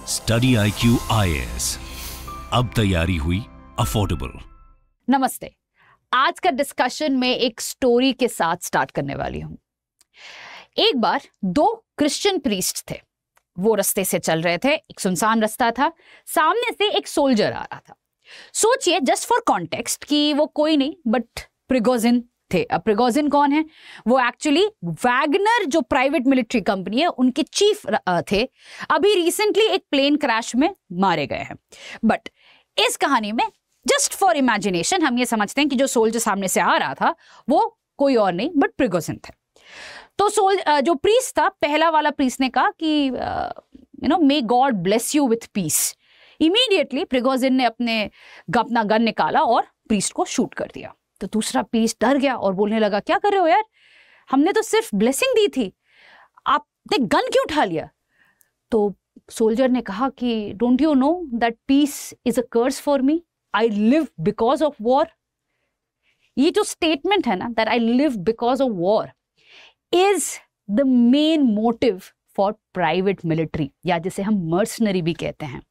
Study IQ IAS, अब तैयारी हुई अफोर्डेबल। नमस्ते। आज का डिस्कशन में एक स्टोरी के साथ स्टार्ट करने वाली हूं। एक बार दो क्रिश्चियन प्रीस्ट थे। वो रास्ते से चल रहे थे, एक सुनसान रास्ता था, सामने से एक सोल्जर आ रहा था। सोचिए, जस्ट फॉर कॉन्टेक्स्ट, कि वो कोई नहीं बट प्रिगोजिन थे। अब प्रिगोजिन कौन है? वो एक्चुअली वैगनर जो प्राइवेट मिलिट्री कंपनी है उनके चीफ थे। अभी रिसेंटली एक प्लेन क्रैश में मारे गए हैं। बट इस कहानी में जस्ट फॉर इमेजिनेशन हम ये समझते हैं कि जो सोल्जर सामने से आ रहा था वो कोई और नहीं बट प्रिगोजिन थे। तो जो प्रीस्ट था, पहला वाला प्रीस्ट ने कहा कि may God bless you with peace. Immediately Prigozhin ने अपना गन निकाला और प्रीस्ट को शूट कर दिया। तो दूसरा प्रीस्ट डर गया और बोलने लगा, क्या कर रहे हो यार, हमने तो सिर्फ ब्लेसिंग दी थी, आपने गन क्यों उठा लिया? तो सोल्जर ने कहा कि don't you know that peace is a curse for me, I live because of war. ये जो स्टेटमेंट है ना, that I live because of war, is the main motive for private military, या जिसे हम मर्सनरी भी कहते हैं।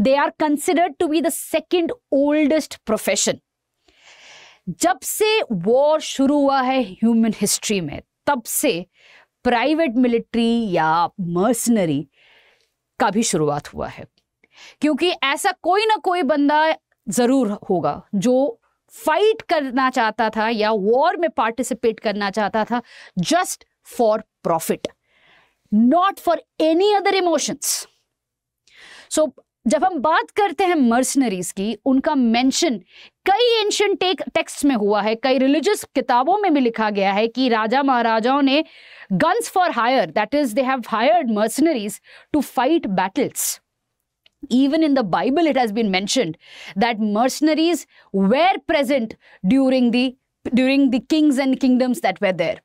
They are considered to be the second oldest profession. जब से वॉर शुरू हुआ है ह्यूमन हिस्ट्री में, तब से प्राइवेट मिलिट्री या मर्सनरी का भी शुरुआत हुआ है। क्योंकि ऐसा कोई ना कोई बंदा जरूर होगा जो फाइट करना चाहता था या वॉर में पार्टिसिपेट करना चाहता था just for profit, not for any other emotions. So जब हम बात करते हैं मर्सनरीज की, उनका मेंशन कई एंशिएंट टेक्स्ट में हुआ है, कई रिलीजियस किताबों में भी लिखा गया है कि राजा महाराजाओं ने guns for hire, that is they have hired mercenaries to fight battles. Even in the Bible it has been mentioned that mercenaries were present during the kings and kingdoms that were there.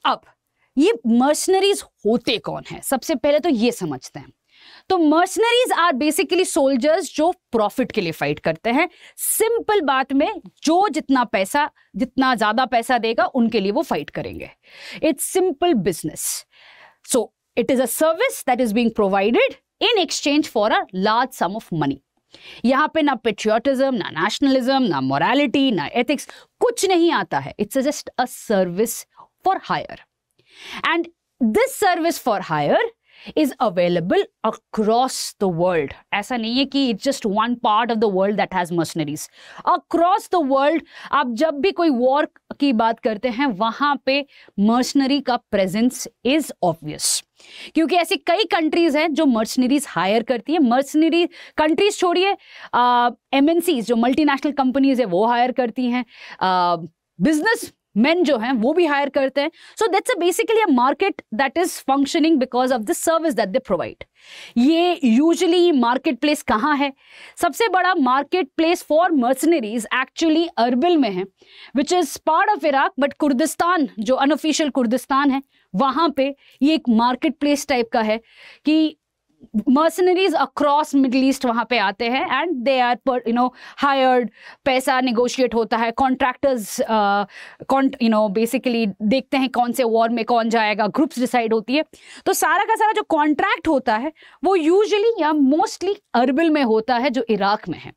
अब ये mercenaries होते कौन है? सबसे पहले तो ये समझते हैं। तो मर्सनरीज आर बेसिकली सोल्जर्स जो प्रॉफिट के लिए फाइट करते हैं। सिंपल बात में, जो जितना ज्यादा पैसा देगा उनके लिए वो फाइट करेंगे। It's simple business. So it is a service that is being provided in exchange for a large some of money. यहां पे ना पेट्रियोटिज्म, ना नेशनलिज्म, ना मोरालिटी, ना एथिक्स, कुछ नहीं आता है। It's just a service for hire, and this service for hire is available across the world. ऐसा नहीं है कि it's just one part of the world that has mercenaries. Across the world, आप जब भी कोई war की बात करते हैं, वहां पे mercenary का presence is obvious. क्योंकि ऐसी कई कंट्रीज हैं जो मर्सनरीज हायर करती है। मर्सनरी कंट्रीज छोड़िए, MNCs जो मल्टीनेशनल कंपनीज है वो हायर करती हैं, बिजनेस men जो हैं वो भी हायर करते हैं। So that's basically a market that is functioning because of the service that they provide. ये यूजुअली मार्केट प्लेस कहाँ है? सबसे बड़ा market place for mercenaries actually Erbil में है, which is part of Iraq, but Kurdistan जो unofficial Kurdistan है, वहां पे ये एक मार्केट प्लेस टाइप का है कि मर्सनरीज अक्रॉस मिडिल ईस्ट वहां पे आते हैं एंड दे आर हायर्ड। पैसा नेगोशिएट होता है, कॉन्ट्रैक्टर्स बेसिकली देखते हैं कौन से वॉर में कौन जाएगा, ग्रुप्स डिसाइड होती है। तो सारा का सारा जो कॉन्ट्रैक्ट होता है वो यूजुअली या मोस्टली अर्बिल में होता है, जो इराक में है।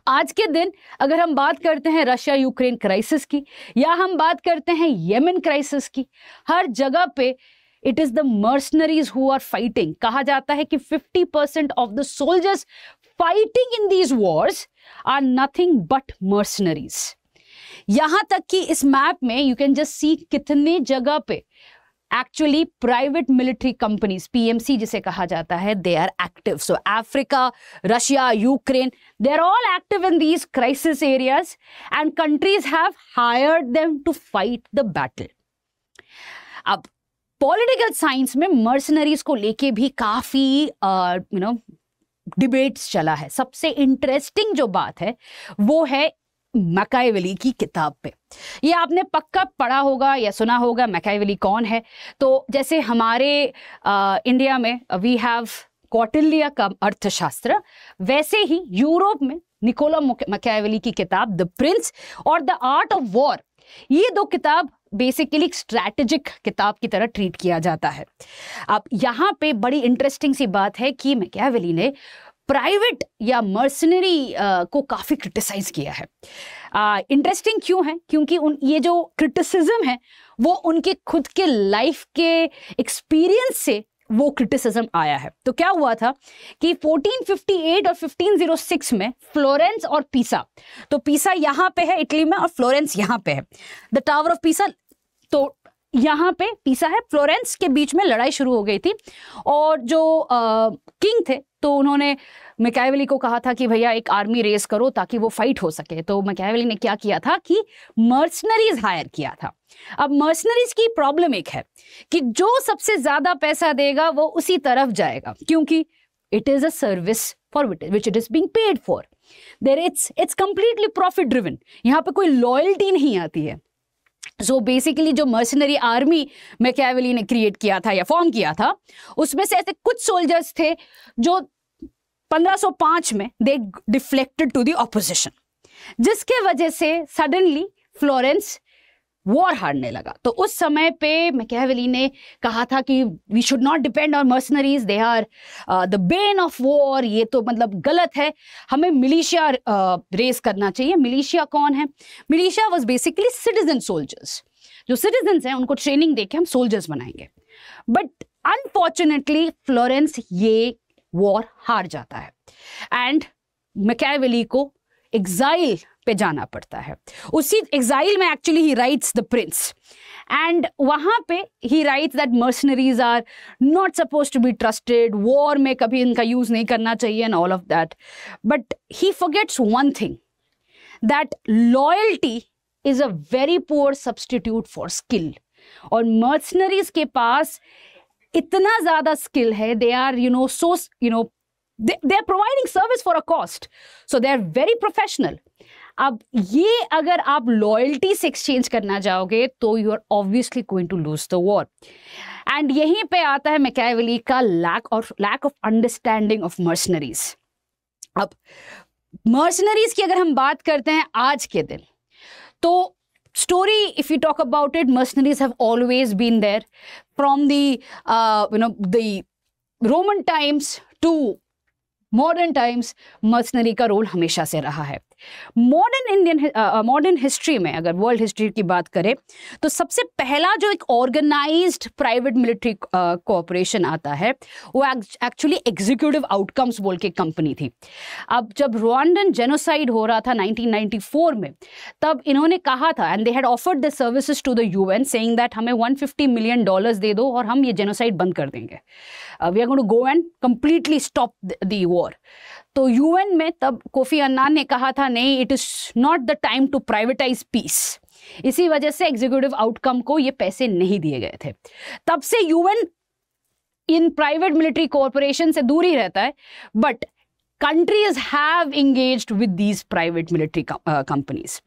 आज के दिन अगर हम बात करते हैं रशिया यूक्रेन क्राइसिस की, या हम बात करते हैं येमेन क्राइसिस की, हर जगह पे it is the mercenaries who are fighting. कहा जाता है कि 50% of the soldiers fighting in these wars are nothing but mercenaries. यहां तक कि इस मैप में you can just see कितने जगह पे actually private military companies, PMC जिसे कहा जाता है, they are active. So Africa, Russia, Ukraine, they are all active in these crisis areas and countries have hired them to fight the battle. अब political science में mercenaries को लेके भी काफी डिबेट्स चला है। सबसे इंटरेस्टिंग जो बात है वो है मैकियावेली की किताब पे। ये आपने पक्का पढ़ा होगा या सुना होगा, मैकियावेली कौन है। तो जैसे हमारे इंडिया में वी हैव कौटिल्य का अर्थशास्त्र, वैसे ही यूरोप में निकोला मैकियावेली की किताब द प्रिंस और द आर्ट ऑफ वॉर, ये दो किताब बेसिकली स्ट्रैटेजिक किताब की तरह ट्रीट किया जाता है। अब यहाँ पे बड़ी इंटरेस्टिंग सी बात है कि मैकियावेली ने प्राइवेट या मर्सनरी को काफी क्रिटिसाइज किया है। इंटरेस्टिंग क्यों है? क्योंकि ये जो क्रिटिसिज्म है वो उनके खुद के लाइफ के एक्सपीरियंस से वो क्रिटिसिज्म आया है। तो क्या हुआ था कि 1458 और 1506 में फ्लोरेंस और पीसा, तो पीसा यहाँ पे है इटली में और फ्लोरेंस यहाँ पे है, द टावर ऑफ पीसा, तो यहाँ पे पीसा है, फ्लोरेंस के बीच में लड़ाई शुरू हो गई थी। और जो किंग थे तो उन्होंने मैकियावेली को कहा था कि भैया एक आर्मी रेस करो ताकि वो फाइट हो सके। तो मैकियावेली ने क्या किया था कि मर्सनरीज हायर किया था। अब मर्सनरीज की प्रॉब्लम एक है कि जो सबसे ज्यादा पैसा देगा वो उसी तरफ जाएगा, क्योंकि it is a service for which it is being paid for. There it's completely profit driven, यहाँ पे कोई लॉयल्टी नहीं आती है। सो बेसिकली जो मर्सनरी आर्मी मैकियावेली ने क्रिएट किया था या फॉर्म किया था, उसमें से ऐसे कुछ सोल्जर्स थे जो 1505 में दे डिफ्लेक्टेड टू द ऑपोजिशन, जिसके वजह से सडनली फ्लोरेंस वॉर हारने लगा। तो उस समय पे मैकियावेली ने कहा था कि we should not depend on mercenaries, they are the bane of war, ये तो मतलब गलत है, हमें मिलिशिया रेस करना चाहिए। मिलिशिया कौन है? Militia was basically citizen soldiers, जो सिटीजन्स हैं उनको ट्रेनिंग देके हम सोल्जर्स बनाएंगे। बट अनफॉर्चुनेटली फ्लोरेंस ये वॉर हार जाता है एंड मैकियावेली को एग्जाइल पे जाना पड़ता है। उसी एग्जाइल में actually he writes the Prince, and वहां पे he writes that mercenaries are not suppose to be trusted, war में कभी इनका यूज नहीं करना चाहिए and all of that. But he forgets one thing, that loyalty is a very poor substitute for skill. और mercenaries के पास इतना ज्यादा स्किल है, they are they are providing service for a cost, so they are very professional. अब ये अगर आप लॉयल्टी से एक्सचेंज करना जाओगे तो you are obviously going to lose the war. And यहीं पे आता है मैकियावेली का lack of understanding of mercenaries. अब मर्सनरीज की अगर हम बात करते हैं आज के दिन, तो story, if you talk about it, mercenaries have always been there from the Roman times to modern times. Mercenary का रोल हमेशा से रहा है। मॉडर्न हिस्ट्री में अगर वर्ल्ड हिस्ट्री की बात करें तो सबसे पहला जो एक ऑर्गेनाइज्ड प्राइवेट मिलिट्री कोऑपरेशन आता है वो एक्चुअली एग्जीक्यूटिव आउटकम्स बोल के कंपनी थी। अब जब रुआंडन जेनोसाइड हो रहा था 1994 में, तब इन्होंने कहा था and they had offered the services to the UN saying that हमें $150 मिलियन दे दो और हम ये जेनोसाइड बंद कर देंगे, we are going to go and completely stop the war. तो यूएन में तब कोफी अन्नान ने कहा था नहीं, it is not the time to privatise peace. इसी वजह से एग्जीक्यूटिव आउटकम को ये पैसे नहीं दिए गए थे। तब से UN in private military cooperation से दूर ही रहता है, but countries have engaged with these private military companies.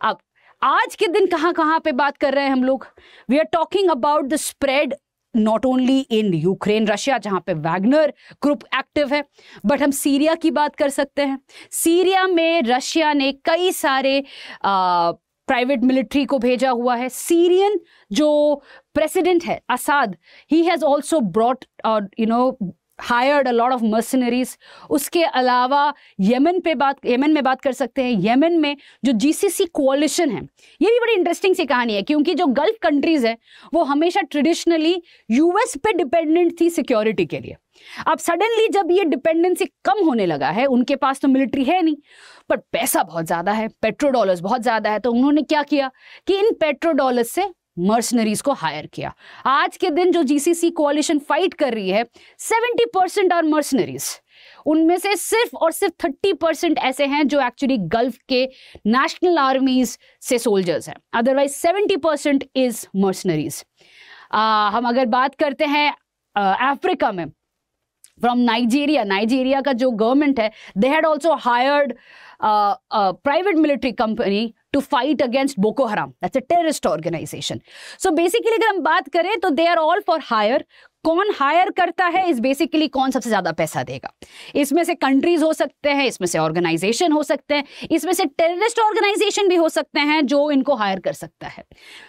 अब आज के दिन कहां पे बात कर रहे हैं हम लोग? We are talking about the spread not only in Ukraine, Russia जहां पे वैगनर ग्रुप एक्टिव है, बट हम सीरिया की बात कर सकते हैं। सीरिया में रशिया ने कई सारे प्राइवेट मिलिट्री को भेजा हुआ है। सीरियन जो प्रेसिडेंट है असाद, he has also brought hired a lot of mercenaries. उसके अलावा यमन में बात कर सकते हैं। यमन में जो जीसीसी कोalition है, ये भी बड़ी इंटरेस्टिंग सी कहानी है, क्योंकि जो गल्फ कंट्रीज है वो हमेशा ट्रेडिशनली यूएस पे डिपेंडेंट थी सिक्योरिटी के लिए। अब सडनली जब ये डिपेंडेंसी कम होने लगा है, उनके पास तो मिलिट्री है नहीं, बट पैसा बहुत ज्यादा है, पेट्रो डॉलर्स बहुत ज्यादा है, तो उन्होंने क्या किया कि इन पेट्रो डॉलर्स से मर्सनरीज को हायर किया। आज के दिन जो जीसीसी कोalition फाइट कर रही है, 70% आर मर्सनरीज। उनमें से सिर्फ और सिर्फ 30% ऐसे हैं जो एक्चुअली गल्फ के नेशनल आर्मीज से सोल्जर्स हैं, अदरवाइज 70% इज मर्सनरीज। हम अगर बात करते हैं अफ्रीका में, फ्रॉम नाइजीरिया का जो गवर्नमेंट है, they had also hired private military company to fight against Boko Haram. That's a terrorist organization. So basically अगर हम बात करें तो they are all for hire. कौन हायर करता है इस बेसिकली कौन सबसे ज्यादा पैसा देगा। इसमें से कंट्रीज हो सकते हैं, इसमें से ऑर्गेनाइजेशन हो सकते हैं, इसमें से टेररिस्ट ऑर्गेनाइजेशन भी हो सकते हैं जो इनको हायर कर सकता है।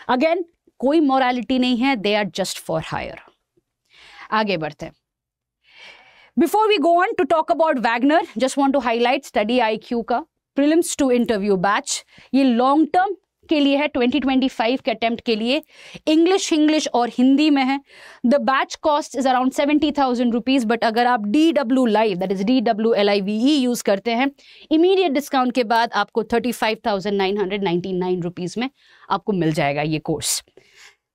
अगेन कोई मोरालिटी नहीं है, they are just for hire. आगे बढ़ते हैं। Before we go on to talk about Wagner, just want to highlight study IQ का प्रीलिम्स टू इंटरव्यू बैच, ये लॉन्ग टर्म के लिए है, 2025 के अटेम्प्ट के लिए, इंग्लिश और हिंदी में है। The batch cost is around 70,000 rupees, but अगर आप DW Live, that is DWLIVE use करते हैं, इमीडिएट डिस्काउंट के बाद आपको 35,999 रुपीज में आपको मिल जाएगा ये कोर्स।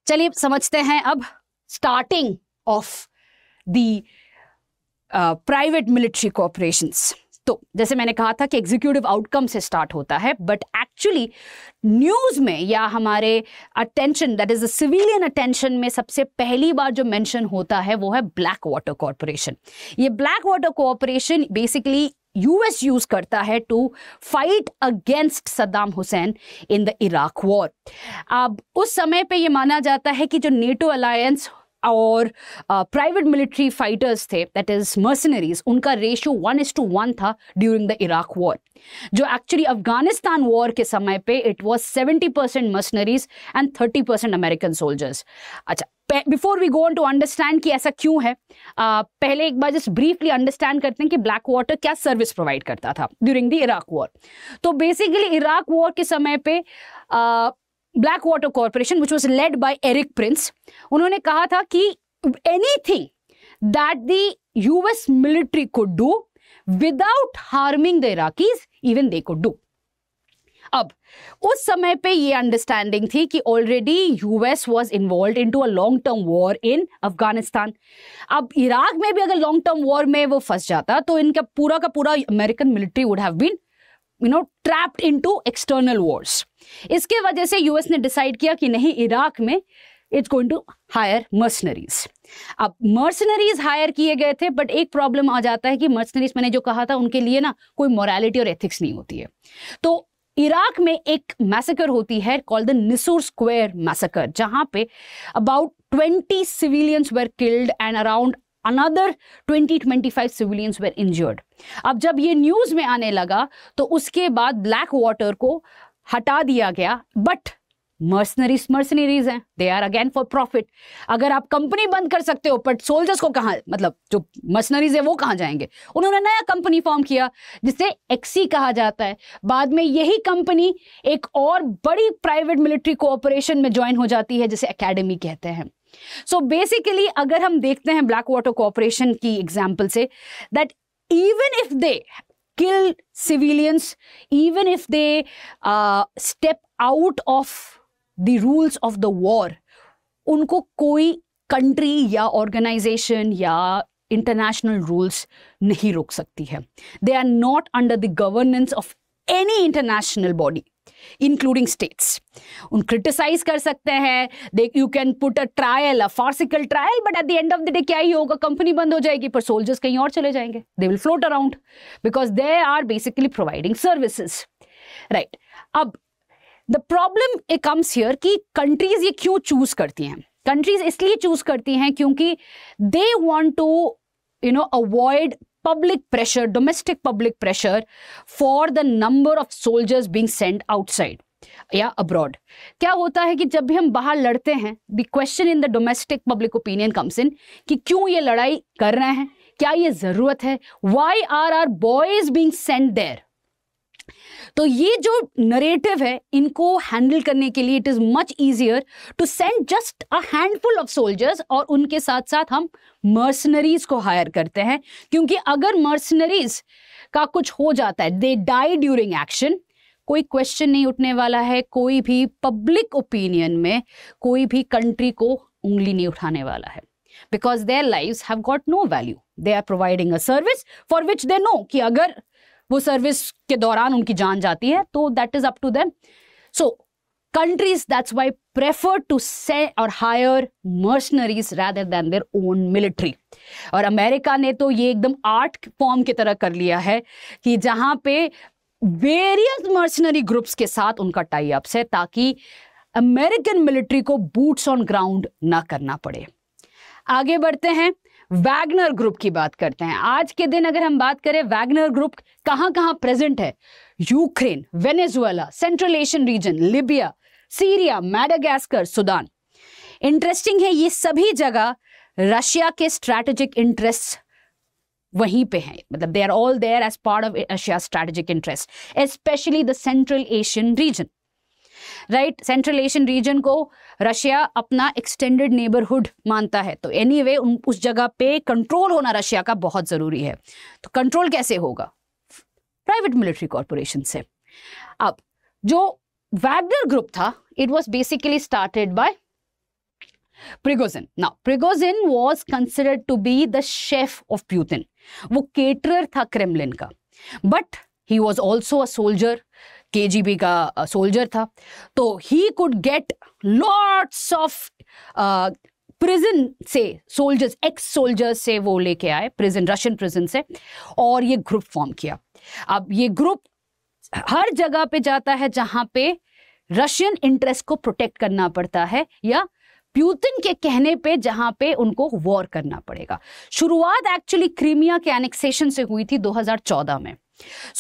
चलिए समझते हैं अब starting of the private military cooperations. तो जैसे मैंने कहा था कि एग्जीक्यूटिव आउटकम से स्टार्ट होता है, बट एक्चुअली न्यूज में या हमारे attention, that is the civilian attention में सबसे पहली बार जो मेंशन होता है वो है ब्लैक वाटर कॉर्पोरेशन। ये Blackwater corporation basically US use करता है to fight against Saddam Hussein in the Iraq war. अब उस समय पे ये माना जाता है कि जो नेटो अलायंस और प्राइवेट मिलिट्री फाइटर्स थे, दैट इज मर्सनरीज, उनका रेशियो 1:1 था ड्यूरिंग द इराक वॉर। जो एक्चुअली अफगानिस्तान वॉर के समय पे it was 70% mercenaries and 30% American soldiers. अच्छा, before we go on to understand कि ऐसा क्यों है, पहले एक बार जस्ट ब्रीफली अंडरस्टैंड करते हैं कि ब्लैक वाटर क्या सर्विस प्रोवाइड करता था ड्यूरिंग द इराक वॉर। तो बेसिकली इराक वॉर के समय पे Blackwater corporation which was led by Erik Prince, उन्होंने कहा था कि anything that the US military could do without harming the Iraqis, even they could do. अब उस समय पे ये अंडरस्टैंडिंग थी कि already US was involved into a long term war in Afghanistan. अब इराक में भी अगर लॉन्ग टर्म वॉर में वो फंस जाता तो इनका पूरा का पूरा American military would have been trapped into external wars. इसके वजह से यूएस ने डिसाइड किया कि नहीं, इराक में it's going to hire mercenaries. अब मर्सनरीज हायर किए गए थे, बट एक प्रॉब्लम आ जाता है कि मर्सनरीज, मैंने जो कहा था, उनके लिए ना कोई मोरालिटी और एथिक्स नहीं होती है। तो इराक में एक मैसेकर होती है कॉल्ड द निसूर स्क्वायर मैसेकर, जहां पे about 20 civilians were killed and around another 20-25 civilians were injured। अब जब ये न्यूज में आने लगा तो उसके बाद ब्लैक वाटर को हटा दिया गया, बट मर्सनरीज हैं, they are again for profit. अगर आप कंपनी बंद कर सकते हो, बट सोल्जर्स को कहाँ, मतलब जो मर्सनरीज है वो कहाँ जाएंगे? उन्होंने नया कंपनी फॉर्म किया जिसे एक्सी कहा जाता है। बाद में यही कंपनी एक और बड़ी प्राइवेट मिलिट्री कोऑपरेशन में ज्वाइन हो जाती है जिसे एकेडमी कहते हैं। सो बेसिकली अगर हम देखते हैं ब्लैक वाटर कॉर्पोरेशन की एग्जाम्पल से, that even if they kill civilians, even if they step out of the rules of the war, उनको कोई कंट्री या ऑर्गेनाइजेशन या इंटरनेशनल रूल्स नहीं रोक सकती है। They are not under the governance of any international body including states. उन criticise कर सकते हैं, they you can put a trial, a farcical trial, but at the end of the day क्या ही होगा? कंपनी बंद हो जाएगी, पर सोल्जर्स कहीं और चले जाएंगे, they will float around because they are basically providing services, right? अब the problem it comes here कि कंट्रीज ये क्यों चूज करती हैं? कंट्रीज इसलिए चूज करती हैं क्योंकि they want to avoid public pressure, domestic public pressure for the number of soldiers being sent outside या abroad। क्या होता है कि जब भी हम बाहर लड़ते हैं, the question in the domestic public opinion comes in कि क्यों ये लड़ाई कर रहे हैं, क्या ये जरूरत है, why are our boys being sent there? तो ये जो नरेटिव है, इनको हैंडल करने के लिए it is much easier to send just a handful of soldiers, और उनके साथ साथ हम मर्सनरीज को हायर करते हैं, क्योंकि अगर मर्सनरीज का कुछ हो जाता है, दे डाई ड्यूरिंग एक्शन, कोई क्वेश्चन नहीं उठने वाला है, कोई भी पब्लिक ओपिनियन में कोई भी कंट्री को उंगली नहीं उठाने वाला है, because their lives have got no value. They are providing a service for which they know कि अगर वो सर्विस के दौरान उनकी जान जाती है तो that is up to them. So countries that's why prefer to send or hire mercenaries rather than their own military। और अमेरिका ने तो ये एकदम आर्ट फॉर्म की तरह कर लिया है कि जहां पे वेरियस मर्सनरी ग्रुप्स के साथ उनका टाई अप्स है, ताकि अमेरिकन मिलिट्री को बूट्स ऑन ग्राउंड ना करना पड़े। आगे बढ़ते हैं, वैगनर ग्रुप की बात करते हैं। आज के दिन अगर हम बात करें, वैगनर ग्रुप कहां कहां प्रेजेंट है? Ukraine, Venezuela, central Asian reason, Libya, Syria, Madagascar, Sudan. Interesting है, ये सभी जगह रशिया के स्ट्रैटेजिक इंटरेस्ट वहीं पे हैं, मतलब they are all there as part of Russia strategic interest, specially the Central Asian region, right. Central Asian region को रशिया अपना एक्सटेंडेड नेबरहुड मानता है, तो एनीवे उस जगह पे कंट्रोल होना रशिया का बहुत जरूरी है। तो कंट्रोल कैसे होगा? प्राइवेट मिलिट्री कॉर्पोरेशन से। अब जो वैगनर ग्रुप था, it was basically started by Prigozhin. Now, Prigozhin was considered to be the chef of Putin. वो केटरर था क्रेमलिन का, but he was also a soldier, KGB का सोल्जर था, तो he could get lots of prison से soldiers, x soldiers से वो लेके आए प्रिजन, रशियन प्रिजन से, और ये ग्रुप फॉर्म किया। अब ये ग्रुप हर जगह पे जाता है जहां पे रशियन इंटरेस्ट को प्रोटेक्ट करना पड़ता है, या प्यूतिन के कहने पे जहां पे उनको वॉर करना पड़ेगा। शुरुआत एक्चुअली क्रीमिया के एनेक्सेशन से हुई थी 2014 में।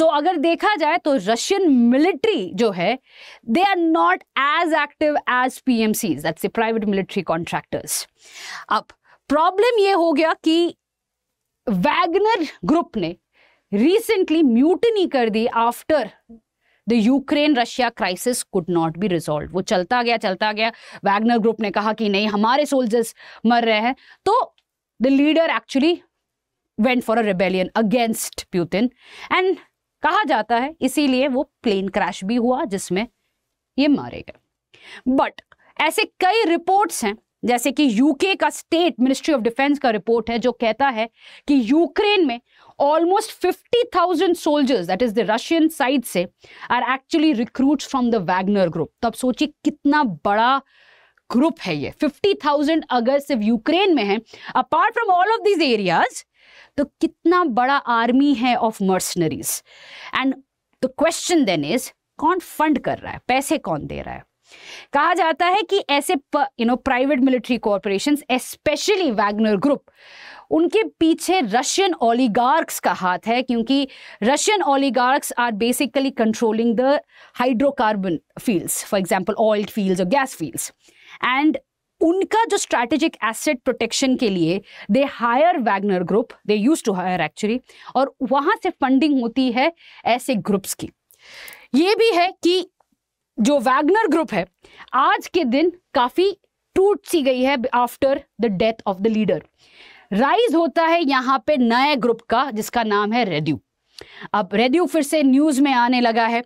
अगर देखा जाए तो रशियन मिलिट्री जो है, they are not as active as PMCs, that's the private military contractors. अब प्रॉब्लम ये हो गया कि वैगनर ग्रुप ने रिसेंटली म्यूटिनी कर दी after the Ukraine Russia crisis could not be resolve. वो चलता गया। वैगनर ग्रुप ने कहा कि नहीं, हमारे सोल्जर्स मर रहे हैं, तो the leader actually went for a rebellion against Putin, and कहा जाता है इसीलिए वो प्लेन क्रैश भी हुआ जिसमें ये मारे गए। बट ऐसे कई रिपोर्ट्स हैं, जैसे कि यूके का स्टेट मिनिस्ट्री ऑफ डिफेंस का रिपोर्ट है जो कहता है कि यूक्रेन में almost 50,000 soldiers, that is the Russian side से, are actually recruits from the Wagner group। तो अब सोचिए कितना बड़ा ग्रुप है ये। 50,000 अगर सिर्फ यूक्रेन में है, apart from all of these areas, तो कितना बड़ा आर्मी है of mercenaries. And the question then is, कौन फंड कर रहा है, पैसे कौन दे रहा है? कहा जाता है कि ऐसे private military corporations, specially Wagner group, उनके पीछे रशियन ओलिगार्क्स का हाथ है, क्योंकि Russian oligarchs are basically controlling the hydrocarbon fields, for example oil fields और गैस फील्ड्स, एंड उनका जो स्ट्रैटेजिक एसेट प्रोटेक्शन के लिए they hire Wagner group, they used to hire actually, और वहां से फंडिंग होती है ऐसे ग्रुप्स की। ये भी है कि जो वैगनर ग्रुप है आज के दिन काफी टूट सी गई है after the death of the leader. Rise होता है यहाँ पे नए ग्रुप का जिसका नाम है रेड्यू। अब रेड्यू फिर से न्यूज में आने लगा है।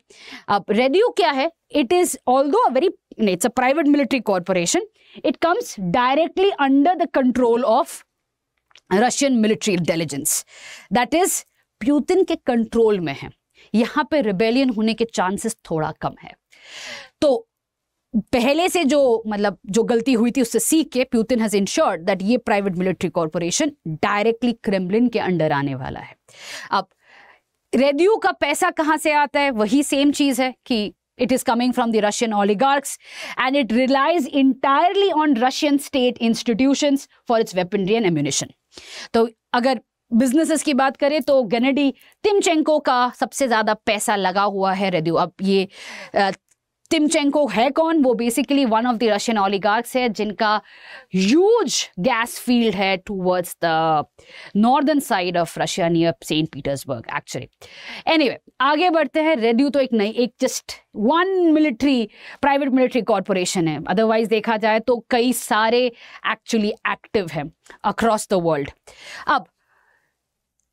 अब रेड्यू क्या है? It is although a very, it's a private military corporation, it comes directly under the control of Russian military intelligence, that is Putin के कंट्रोल में है। यहाँ पे रिबेलियन होने के चांसेस थोड़ा कम है। तो पहले से जो गलती हुई थी उससे सीख के प्यूतिन हैज इंश्योर्ड दैट ये private military corporation directly Kremlin के अंडर आने वाला है। अब रेड्यू का पैसा कहां से आता है? वही सेम चीज है कि it is coming from the Russian oligarchs and it relies entirely on Russian state institutions for its weaponry and ammunition। तो अगर बिजनेसेस की बात करें तो गेनेडी तिमचेंको का सबसे ज्यादा पैसा लगा हुआ है रेड्यू। अब ये तिमचेंको है कौन? वो basically one of the Russian oligarchs है जिनका ह्यूज गैस फील्ड है towards the northern side of Russia near Saint Petersburg actually. Anyway, आगे बढ़ते हैं। रेड्यू तो एक just one military private military corporation है, अदरवाइज देखा जाए तो कई सारे एक्चुअली एक्टिव हैं अक्रॉस द वर्ल्ड। अब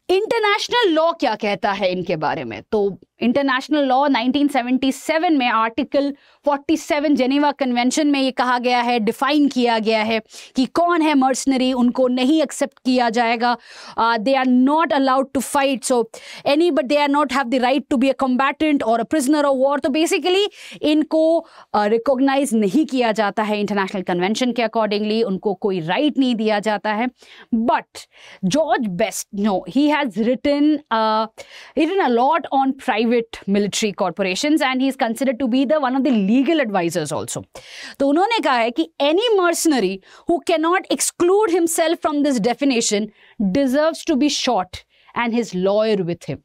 इंटरनेशनल लॉ क्या कहता है इनके बारे में? तो इंटरनेशनल लॉ 1977 में आर्टिकल 47 जेनेवा कन्वेंशन में ये कहा गया है, डिफाइन किया गया है कि कौन है मर्सनरी, उनको नहीं एक्सेप्ट किया जाएगा। They are not allowed to fight, so any but they are not have the right to be a combatant और अ प्रिजनर ऑफ वॉर। तो बेसिकली इनको रिकॉग्नाइज नहीं किया जाता है इंटरनेशनल कन्वेंशन के अकॉर्डिंगली, उनको कोई राइट नहीं दिया जाता है। But George Best, no, he has written a lot on private military corporations and he is considered to be the one of the legal advisors also। तो उन्होंने कहा है कि any mercenary who cannot exclude himself from this definition deserves to be shot and his lawyer with him।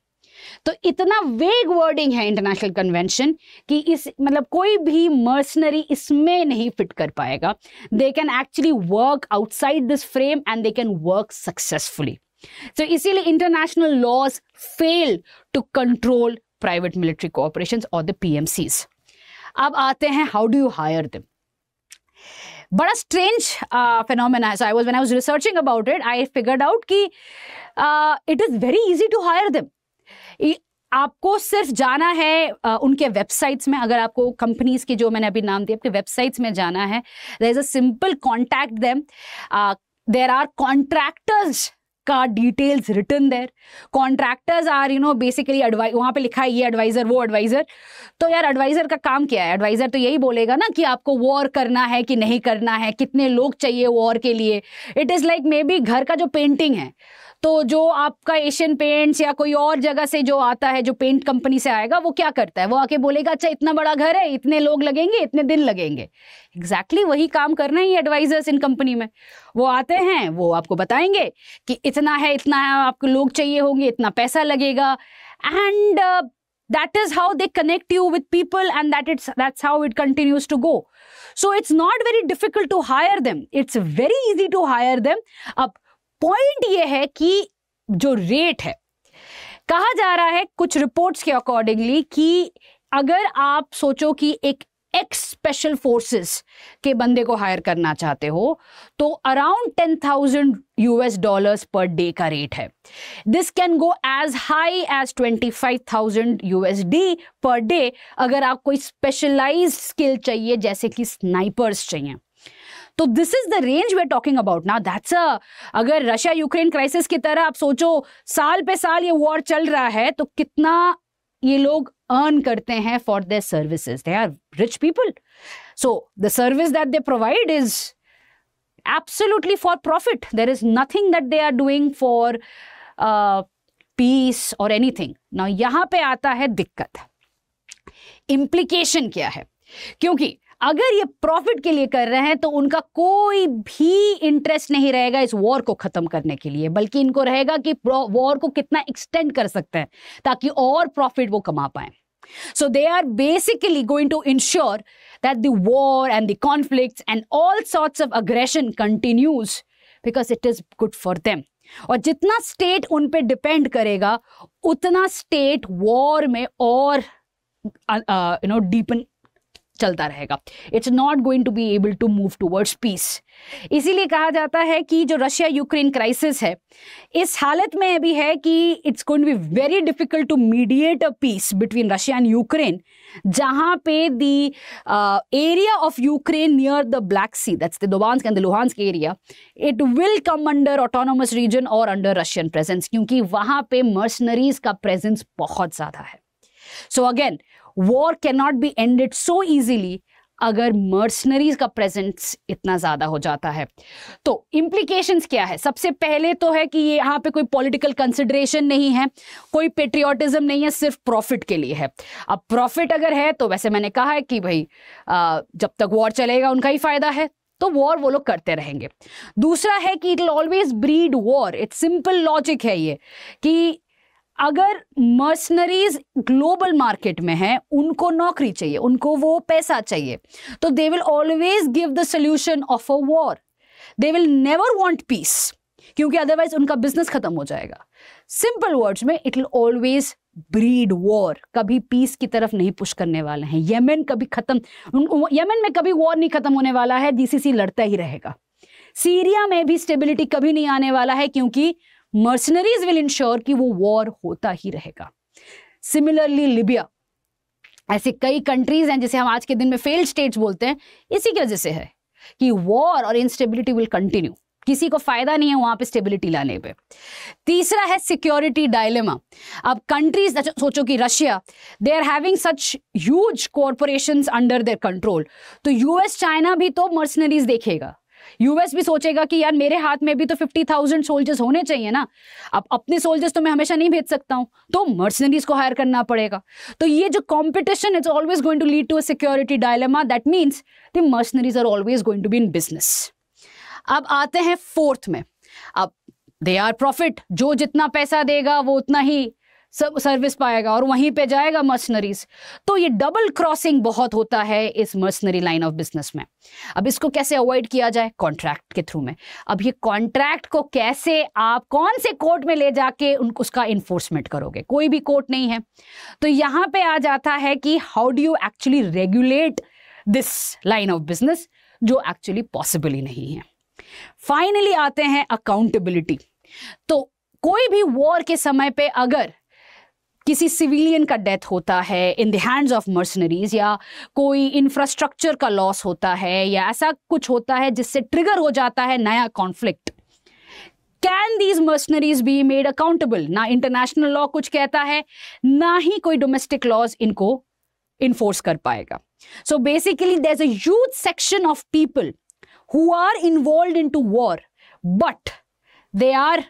तो इतना वेग wording है international convention कि इस मतलब कोई भी मर्सनरी इसमें नहीं फिट कर पाएगा. They can actually work outside this frame and they can work successfully. तो इसीलिए international laws fail to control private military corporations और द PMCs. अब आते हैं how do you hire them. बड़ा स्ट्रेंज फिनोमेना है. So when I was researching about it I figured out कि it is very easy to hire them. आपको सिर्फ जाना है उनके वेबसाइट्स में. अगर आपको कंपनीज के जो मैंने अभी नाम दिए, आपके वेबसाइट्स में जाना है, there is a simple contact them. There are contractors का details written there. Contractors are basically वहां पे लिखा है ये एडवाइजर वो एडवाइजर. तो यार एडवाइजर का काम क्या है? एडवाइजर तो यही बोलेगा ना कि आपको वॉर करना है कि नहीं करना है, कितने लोग चाहिए वॉर के लिए. It is like may be घर का जो पेंटिंग है, तो जो आपका एशियन पेंट्स या कोई और जगह से जो आता है, जो पेंट कंपनी से आएगा, वो क्या करता है? वो आके बोलेगा अच्छा इतना बड़ा घर है, इतने लोग लगेंगे, इतने दिन लगेंगे. एग्जैक्टली वही काम करना है ये एडवाइजर्स इन कंपनी में. वो आते हैं, वो आपको बताएंगे कि इतना है, आपको लोग चाहिए होंगे, इतना पैसा लगेगा. And that is how they connect you with people, and that's how it continues to go. So it's not very difficult to hire them. It's very easy to hire them. अब पॉइंट ये है कि जो rate है, कहा जा रहा है कुछ रिपोर्ट्स के अकॉर्डिंगली कि अगर आप सोचो कि एक एक्स स्पेशल फोर्सेस के बंदे को हायर करना चाहते हो तो अराउंड $10,000 पर डे का रेट है. This can go as high as $25,000 per day अगर आप कोई स्पेशलाइज्ड स्किल चाहिए, जैसे कि स्नाइपर्स चाहिए. तो this is the range we are talking about now. That's अगर रशिया यूक्रेन क्राइसिस की तरह आप सोचो साल पे साल ये वॉर चल रहा है, तो कितना ये लोग अर्न करते हैं for their services. They are rich people, so the service that they provide is absolutely for profit. There is nothing that they are doing for peace और एनीथिंग. नाउ यहां पे आता है दिक्कत. इम्प्लीकेशन क्या है? क्योंकि अगर ये प्रॉफिट के लिए कर रहे हैं तो उनका कोई भी इंटरेस्ट नहीं रहेगा इस वॉर को खत्म करने के लिए, बल्कि इनको रहेगा कि वॉर को कितना एक्सटेंड कर सकते हैं ताकि और प्रॉफिट वो कमा पाए. So they are basically going to ensure that the war and the conflicts and all sorts of aggression continues because it is good for them. और जितना स्टेट उन पे डिपेंड करेगा उतना स्टेट वॉर में और डीपन चलता रहेगा. It's not going to be able to move towards peace. इसीलिए कहा जाता है कि जो रशिया यूक्रेन क्राइसिस है इस हालत में अभी है कि it's going to be very difficult to mediate a peace between Russia and Ukraine, जहां पे the area of Ukraine near the Black Sea, that's the दोबान्स्क and the Luhansk area, it will come under autonomous region और under Russian presence, क्योंकि वहां पे mercenaries का presence बहुत ज्यादा है. So again war can not be ended so easily अगर मर्सनरीज का प्रेजेंस इतना ज्यादा हो जाता है. तो इम्प्लीकेशंस क्या है? सबसे पहले तो है कि ये यहाँ पे कोई पॉलिटिकल कंसिडरेशन नहीं है, कोई पेट्रियोटिज्म नहीं है, सिर्फ प्रॉफिट के लिए है. अब प्रॉफिट अगर है तो वैसे मैंने कहा है कि भाई जब तक वॉर चलेगा उनका ही फायदा है, तो वॉर वो लोग करते रहेंगे. दूसरा है कि it will always breed war. It's simple logic है ये कि अगर मर्सनरीज ग्लोबल मार्केट में है, उनको नौकरी चाहिए, उनको वो पैसा चाहिए, तो they will always give the solution of a war. They will never want piece, क्योंकि अदरवाइज उनका बिजनेस खत्म हो जाएगा. सिंपल वर्ड्स में it will always breed war. कभी पीस की तरफ नहीं पुश करने वाले हैं. यमन में कभी वॉर नहीं खत्म होने वाला है, जीसीसी लड़ता ही रहेगा. सीरिया में भी स्टेबिलिटी कभी नहीं आने वाला है, क्योंकि मर्सनरीज विल इंश्योर कि वो वॉर होता ही रहेगा. सिमिलरली लिबिया, ऐसे कई कंट्रीज हैं जिसे हम आज के दिन में फेल्ड स्टेट्स बोलते हैं, इसी की वजह से है कि वॉर और इनस्टेबिलिटी विल कंटिन्यू. किसी को फायदा नहीं है वहां पे स्टेबिलिटी लाने पे. तीसरा है सिक्योरिटी डायलेमा. अब कंट्रीज सोचो कि Russia, they are having such huge corporations under their control, तो यूएस चाइना भी तो मर्सनरीज देखेगा. यूएस भी सोचेगा कि यार मेरे हाथ में भी तो 50,000 सोल्जर्स होने चाहिए ना. अब अपने सोल्जर्स तो मैं हमेशा नहीं भेज सकता हूं, तो मर्सनरीज को हायर करना पड़ेगा. तो ये जो competition is always going to lead to a security dilemma. That means the mercenaries are always going to be in business. अब आते हैं फोर्थ में. अब दे आर प्रॉफिट, जो जितना पैसा देगा वो उतना ही सब सर्विस पाएगा और वहीं पे जाएगा मर्सनरीज। तो ये डबल क्रॉसिंग बहुत होता है इस मर्सनरी लाइन ऑफ बिजनेस में। अब इसको कैसे अवॉइड किया जाए? कॉन्ट्रैक्ट के थ्रू में। अब ये कॉन्ट्रैक्ट को कैसे आप कौन से कोर्ट में ले जाके उसका इन्फोर्समेंट करोगे? कोई भी कोर्ट नहीं है। तो यहां पे आ जाता है कि how do you actually regulate this line of business, जो एक्चुअली पॉसिबल ही नहीं है। फाइनली आते हैं अकाउंटेबिलिटी। तो कोई भी वॉर के समय पे अगर किसी सिविलियन का डेथ होता है in the hands of mercenaries, या कोई इंफ्रास्ट्रक्चर का लॉस होता है, या ऐसा कुछ होता है जिससे ट्रिगर हो जाता है नया conflict, can these mercenaries be made accountable? ना इंटरनेशनल लॉ कुछ कहता है, ना ही कोई डोमेस्टिक लॉज इनको इन्फोर्स कर पाएगा। So basically there is a huge section of people who are involved into war, but they are,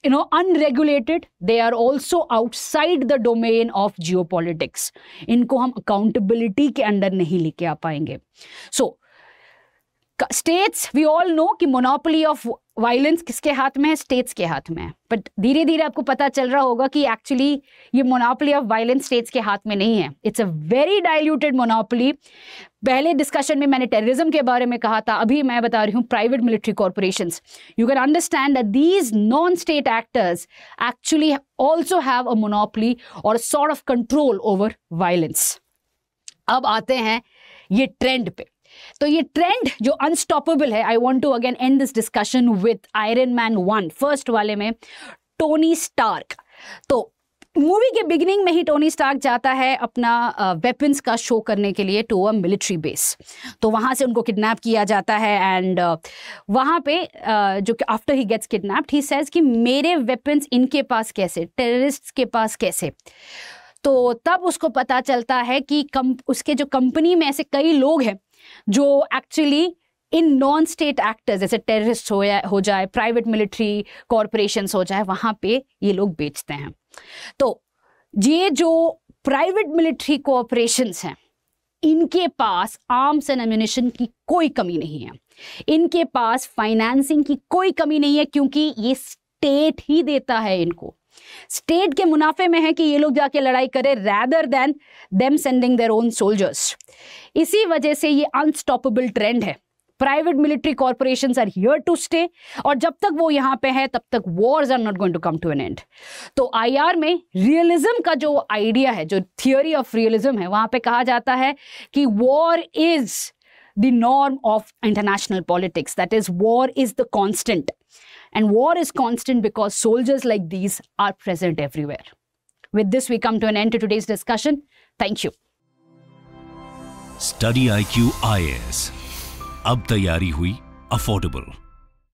unregulated. They are also outside the domain of geopolitics. इनको हम accountability के अंडर नहीं लेके आ पाएंगे। So states, we all know कि monopoly of violence किसके हाथ में है? स्टेट्स के हाथ में है। बट धीरे धीरे आपको पता चल रहा होगा कि एक्चुअली ये मोनोपोली ऑफ वायलेंस स्टेट्स के हाथ में नहीं है। It's a very diluted monopoly. पहले डिस्कशन में मैंने टेररिज्म के बारे में कहा था, अभी मैं बता रही हूँ private military corporations. You can understand that these non state actors actually also have a monopoly और sort of control over violence. अब आते हैं ये ट्रेंड पे। तो ये ट्रेंड जो अनस्टॉपेबल है, I want to again end this discussion with Iron Man 1 first वाले में टोनी स्टार्क। तो मूवी के बिगिनिंग में ही टोनी स्टार्क जाता है अपना वेपन्स का शो करने के लिए टू अ मिलिट्री बेस। तो वहाँ से उनको किडनैप किया जाता है एंड वहाँ पे जो कि after he gets kidnapped he says कि मेरे वेपन्स इनके पास कैसे, टेररिस्ट्स के पास कैसे? तो तब उसको पता चलता है कि उसके जो कंपनी में ऐसे कई लोग हैं जो actually in non state actors, जैसे टेररिस्ट हो जाए, प्राइवेट मिलिट्री कॉरपोरेशंस हो जाए, वहां पे ये लोग बेचते हैं। तो ये जो प्राइवेट मिलिट्री कॉरपोरेशंस हैं, इनके पास आर्म्स एंड एम्यूनिशन की कोई कमी नहीं है, इनके पास फाइनेंसिंग की कोई कमी नहीं है, क्योंकि ये स्टेट ही देता है इनको। स्टेट के मुनाफे में है कि ये लोग जाके लड़ाई करें rather than them sending their own soldiers. इसी वजह से ये अनस्टॉपेबल ट्रेंड है। Private military corporations are here to stay, और जब तक वो यहाँ पे है तब तक wars are not going to come to an end. तो आईआर में रियलिज्म का जो आइडिया है, जो थियोरी ऑफ रियलिज्म है, वहां पे कहा जाता है कि war is the norm of international politics, that is war is the constant, and war is constant because soldiers like these are present everywhere. With this we come to an end to today's discussion. Thank you. Study IQ IAS अब तैयारी हुई affordable.